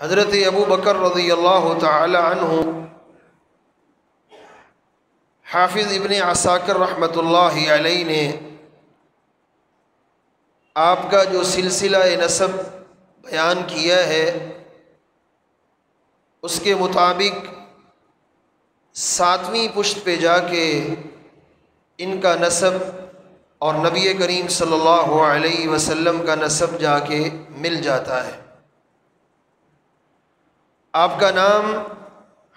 حضرت ابو بکر رضی اللہ تعالی عنہ حافظ ابن عساکر رحمۃ اللہ علیہ نے آپ کا جو سلسلہ نسب بیان کیا ہے اس کے مطابق 7ویں پشت پہ جا کے ان کا نسب اور نبی کریم صلی اللہ علیہ وسلم کا نسب جا کے مل جاتا ہے۔ آپ کا نام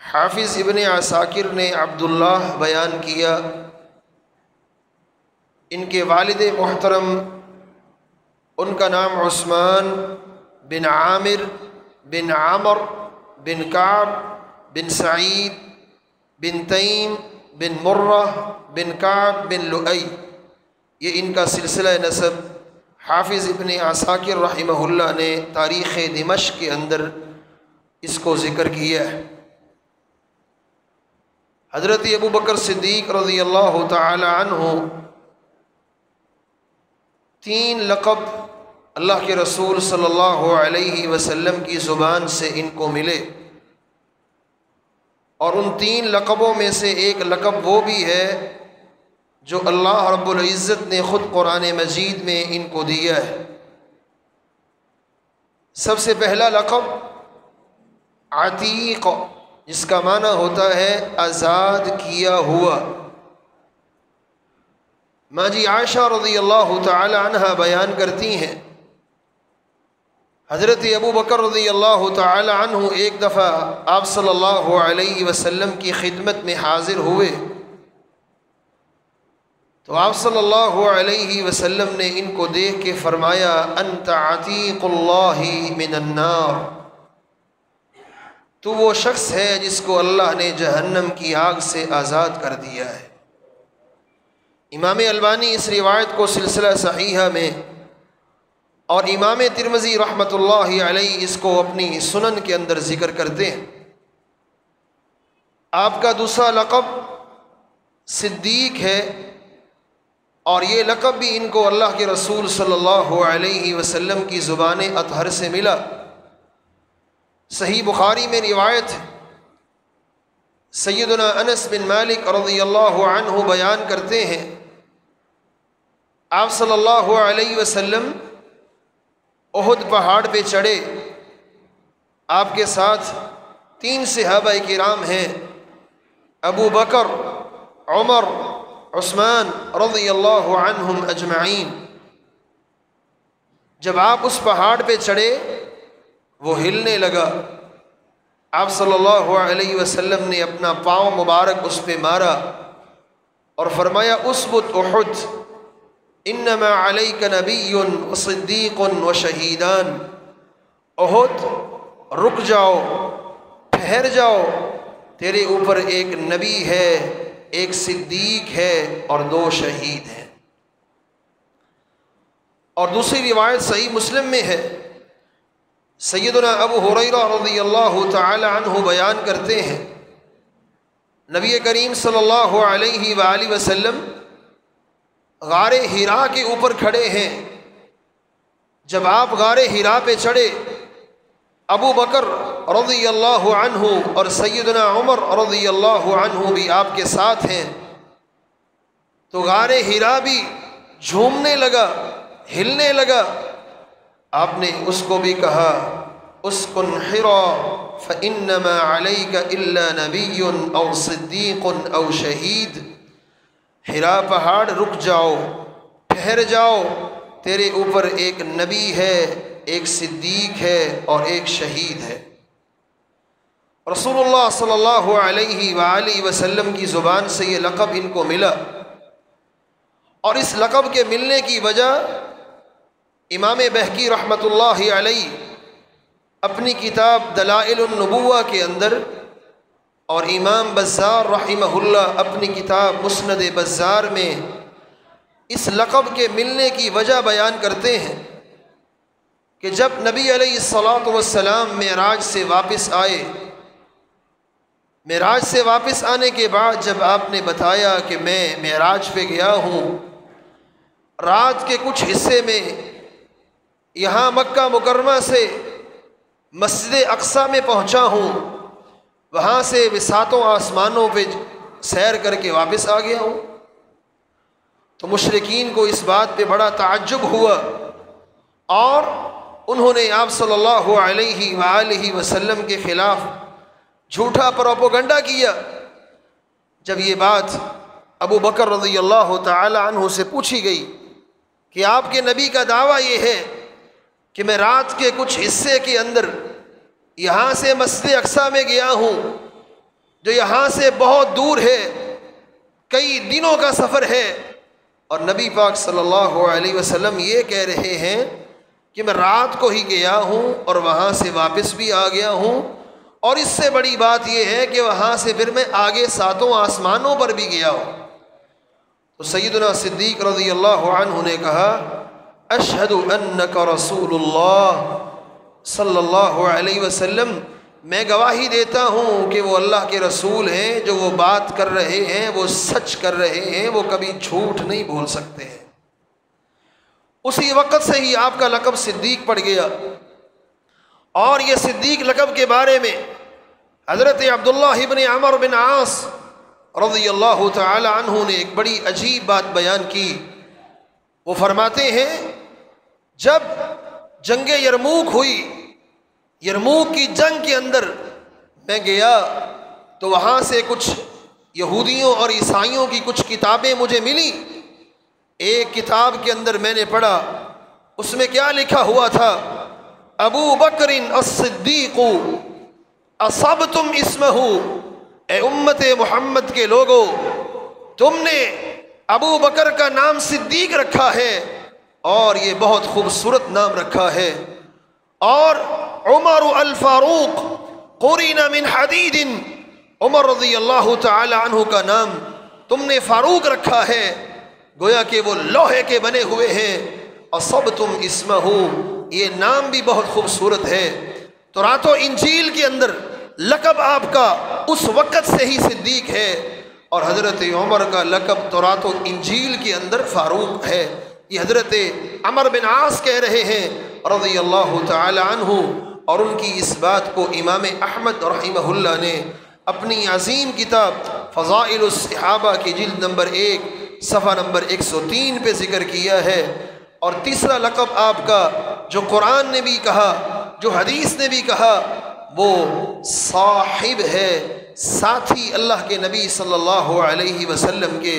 حافظ ابن عساکر نے عبداللہ بیان کیا، ان کے والد محترم ان کا نام عثمان بن عامر بن عامر بن کعب بن سعید بن تیم بن مرہ بن کعب بن لؤی، یہ ان کا سلسلہ نسب حافظ ابن عساکر رحمہ اللہ نے تاریخ دمشق کے اندر اس کو ذکر کیا ہے۔ حضرت ابو بکر صدیق رضی اللہ تعالی عنہ 3 لقب اللہ کے رسول صلی اللہ علیہ وسلم کی زبان سے ان کو ملے، اور ان 3 لقبوں میں سے ایک لقب وہ بھی ہے جو اللہ رب العزت نے خود قرآن مجید میں ان کو دیا ہے۔ سب سے پہلا لقب عتیق، جس کا معنی ہوتا ہے آزاد کیا ہوا۔ ماں جی عائشہ رضی اللہ تعالی عنہ بیان کرتی ہیں، حضرت ابو بکر رضی اللہ تعالی عنہ ایک دفعہ آپ صلی اللہ علیہ وسلم کی خدمت میں حاضر ہوئے، تو آپ صلی اللہ علیہ وسلم نے ان کو دیکھ کے فرمایا انت عتیق اللہ من النار، تو وہ شخص ہے جس کو اللہ نے جہنم کی آگ سے آزاد کر دیا ہے۔ امام البانی اس روایت کو سلسلہ صحیحہ میں اور امام ترمذی رحمۃ اللہ علیہ اس کو اپنی سنن کے اندر ذکر کرتے ہیں۔ آپ کا دوسرا لقب صدیق ہے، اور یہ لقب بھی ان کو اللہ کے رسول صلی اللہ علیہ وسلم کی زبان اطہر سے ملا۔ صحیح بخاری میں روایت ہے، سیدنا انس بن مالک رضی اللہ عنہ بیان کرتے ہیں، آپ صلی اللہ علیہ وسلم احد پہاڑ پہ چڑھے، آپ کے ساتھ 3 صحابہ کرام ہیں، ابو بکر، عمر، عثمان رضی اللہ عنہم اجمعین۔ جب آپ اس پہاڑ پہ چڑھے وہ ہلنے لگا، آپ صلی اللہ علیہ وسلم نے اپنا پاؤں مبارک اس پہ مارا اور فرمایا اثبت احد انما علیک نبی وصدیق وشہیدان، احد رک جاؤ، ٹھہر جاؤ، تیرے اوپر ایک نبی ہے، ایک صدیق ہے اور 2 شہید ہیں۔ اور دوسری روایت صحیح مسلم میں ہے، سیدنا ابو ہریرہ رضی اللہ تعالی عنہ بیان کرتے ہیں، نبی کریم صلی اللہ علیہ وآلہ وسلم غار حرا کے اوپر کھڑے ہیں۔ جب آپ غار حرا پہ چڑھے، ابو بکر رضی اللہ عنہ اور سیدنا عمر رضی اللہ عنہ بھی آپ کے ساتھ ہیں، تو غار حرا بھی جھومنے لگا، ہلنے لگا۔ آپ نے اس کو بھی کہا اسکن حرا فانما علیک الا نبی او صدیق او شہید، حرا پہاڑ رک جاؤ، ٹھہر جاؤ، تیرے اوپر ایک نبی ہے، ایک صدیق ہے اور ایک شہید ہے۔ رسول اللہ صلی اللہ علیہ وآلہ وسلم کی زبان سے یہ لقب ان کو ملا، اور اس لقب کے ملنے کی وجہ امام بہقی رحمۃ اللہ علیہ اپنی کتاب دلائل النبوہ کے اندر، اور امام بزار رحمہ اللہ اپنی کتاب مسند بزار میں اس لقب کے ملنے کی وجہ بیان کرتے ہیں کہ جب نبی علیہ الصلاۃ والسلام معراج سے واپس آئے، معراج سے واپس آنے کے بعد جب آپ نے بتایا کہ میں معراج پہ گیا ہوں، رات کے کچھ حصے میں یہاں مکہ مکرمہ سے مسجد اقصیٰ میں پہنچا ہوں، وہاں سے ساتوں آسمانوں پہ سیر کر کے واپس آ گیا ہوں۔ تو مشرکین کو اس بات پہ بڑا تعجب ہوا اور انہوں نے آپ صلی اللہ علیہ وآلہ وسلم کے خلاف جھوٹا پروپیگنڈا کیا۔ جب یہ بات ابو بکر رضی اللہ تعالی عنہ سے پوچھی گئی کہ آپ کے نبی کا دعویٰ یہ ہے کہ میں رات کے کچھ حصے کے اندر یہاں سے مسجد اقصیٰ میں گیا ہوں جو یہاں سے بہت دور ہے، کئی دنوں کا سفر ہے، اور نبی پاک صلی اللہ علیہ وسلم یہ کہہ رہے ہیں کہ میں رات کو ہی گیا ہوں اور وہاں سے واپس بھی آ گیا ہوں، اور اس سے بڑی بات یہ ہے کہ وہاں سے پھر میں آگے ساتوں آسمانوں پر بھی گیا ہوں۔ تو سیدنا صدیق رضی اللہ عنہ نے کہا اشہد انک رسول اللہ صلی اللہ علیہ وسلم، میں گواہی دیتا ہوں کہ وہ اللہ کے رسول ہیں، جو وہ بات کر رہے ہیں وہ سچ کر رہے ہیں، وہ کبھی جھوٹ نہیں بول سکتے ہیں۔ اسی وقت سے ہی آپ کا لقب صدیق پڑ گیا، اور یہ صدیق لقب کے بارے میں حضرت عبداللہ ابن عمر بن عاص رضی اللہ تعالی عنہ نے ایک بڑی عجیب بات بیان کی۔ وہ فرماتے ہیں جب جنگ یرموک ہوئی، یرموک کی جنگ کے اندر میں گیا تو وہاں سے کچھ یہودیوں اور عیسائیوں کی کچھ کتابیں مجھے ملی۔ ایک کتاب کے اندر میں نے پڑھا، اس میں کیا لکھا ہوا تھا، ابو بکر الصدیق اصبتم اسمہ، اے امت محمد کے لوگو تم نے ابو بکر کا نام صدیق رکھا ہے اور یہ بہت خوبصورت نام رکھا ہے، اور عمر الفاروق قرن من حدید، عمر رضی اللہ تعالی عنہ کا نام تم نے فاروق رکھا ہے، گویا کہ وہ لوہے کے بنے ہوئے ہیں۔ اصبتم اسمہ، یہ نام بھی بہت خوبصورت ہے۔ تورات و انجیل کے اندر لقب آپ کا اس وقت سے ہی صدیق ہے، اور حضرت عمر کا لقب تورات و انجیل کے اندر فاروق ہے۔ یہ حضرت عمر بن عاص کہہ رہے ہیں رضی اللہ تعالی عنہ، اور ان کی اس بات کو امام احمد رحمہ اللہ نے اپنی عظیم کتاب فضائل الصحابہ کی جلد نمبر 1 صفحہ نمبر 103 پہ ذکر کیا ہے۔ اور تیسرا لقب آپ کا جو قرآن نے بھی کہا، جو حدیث نے بھی کہا، وہ صاحب ہے، ساتھی اللہ کے نبی صلی اللہ علیہ وسلم کے۔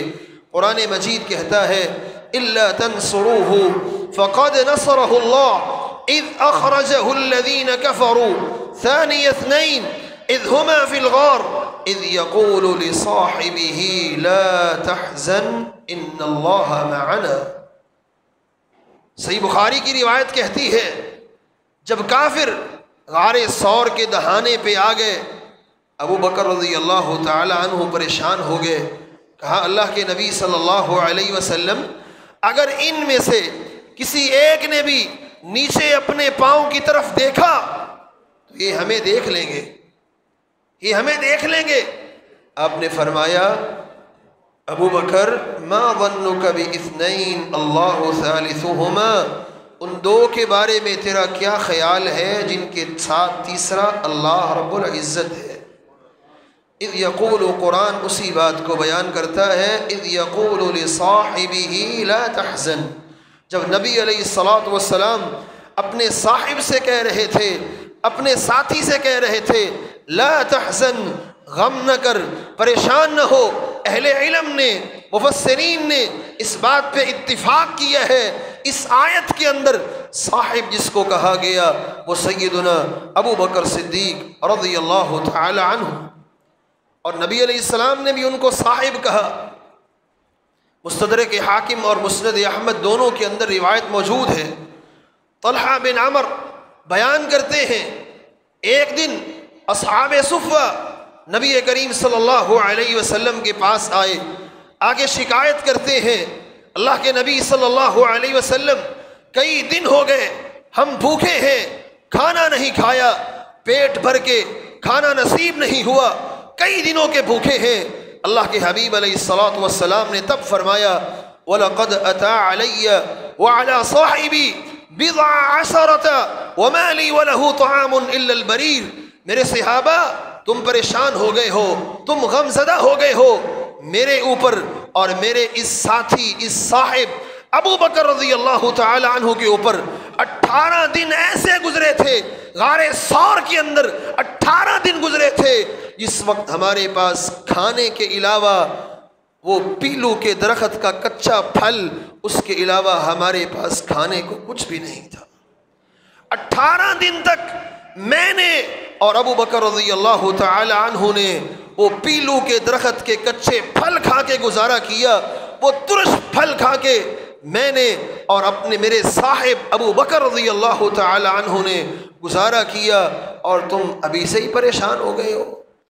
قرآن مجید کہتا ہے الا تنصروه فقد نصره الله اذ اخرجه الذين كفروا ثاني اثنين اذ هما في الغار اذ يقول لصاحبه لا تحزن ان الله معنا۔ صحیح بخاری کی روایت کہتی ہے جب کافر غار ثور کے دہانے پہ آ گئے، ابو بکر رضی اللہ تعالی عنہ پریشان ہو گئے، کہا اللہ کے نبی صلی اللہ علیہ وسلم اگر ان میں سے کسی ایک نے بھی نیچے اپنے پاؤں کی طرف دیکھا تو یہ ہمیں دیکھ لیں گے، یہ ہمیں دیکھ لیں گے۔ آپ نے فرمایا ابو بکر ما ظنک باثنین اللہ ثالثہما، ان دو کے بارے میں تیرا کیا خیال ہے جن کے ساتھ تیسرا اللہ رب العزت ہے۔ اذ یقول، قرآن اسی بات کو بیان کرتا ہے، اذ یقول لصاحبہ لا تحزن، جب نبی علیہ الصلوۃ والسلام اپنے صاحب سے کہہ رہے تھے، اپنے ساتھی سے کہہ رہے تھے لا تحزن، غم نہ کر، پریشان نہ ہو۔ اہل علم نے، مفسرین نے اس بات پہ اتفاق کیا ہے، اس آیت کے اندر صاحب جس کو کہا گیا وہ سیدنا ابو بکر صدیق رضی اللہ تعالی عنہ، اور نبی علیہ السلام نے بھی ان کو صاحب کہا۔ مستدرک حاکم اور مسند احمد دونوں کے اندر روایت موجود ہے، طلحہ بن عمر بیان کرتے ہیں ایک دن اصحاب صفہ نبی کریم صلی اللہ علیہ وسلم کے پاس آئے، آگے شکایت کرتے ہیں اللہ کے نبی صلی اللہ علیہ وسلم کئی دن ہو گئے ہم بھوکے ہیں، کھانا نہیں کھایا، پیٹ بھر کے کھانا نصیب نہیں ہوا، کئی دنوں کے بھوکے ہیں۔ اللہ کے حبیب علیہ الصلوۃ والسلام نے تب فرمایا وَلَقَدْ أَتَى عَلَيَّ وَعَلَى صَاحِبِي بضع عشرة وما لي وله طعام إلا البرير. میرے صحابہ تم پریشان ہو گئے ہو، تم غم زدہ ہو گئے ہو میرے اوپر اور میرے اس ساتھی، اس صاحب ابو بکر رضی اللہ تعالی عنہ کے اوپر. 18 دن ایسے گزرے تھے غار ثور کے اندر، 18 دن گزرے تھے جس وقت ہمارے پاس کھانے کے علاوہ وہ پیلو کے درخت کا کچا پھل، اس کے علاوہ ہمارے پاس کھانے کو کچھ بھی نہیں تھا. 18 دن تک میں نے اور ابو بکر رضی اللہ تعالی عنہ نے وہ پیلو کے درخت کے کچے پھل کھا کے گزارا کیا. وہ ترش پھل کھا کے میں نے اور اپنے میرے صاحب ابو بکر رضی اللہ تعالی عنہ نے گزارا کیا، اور تم ابھی سے ہی پریشان ہو گئے ہو.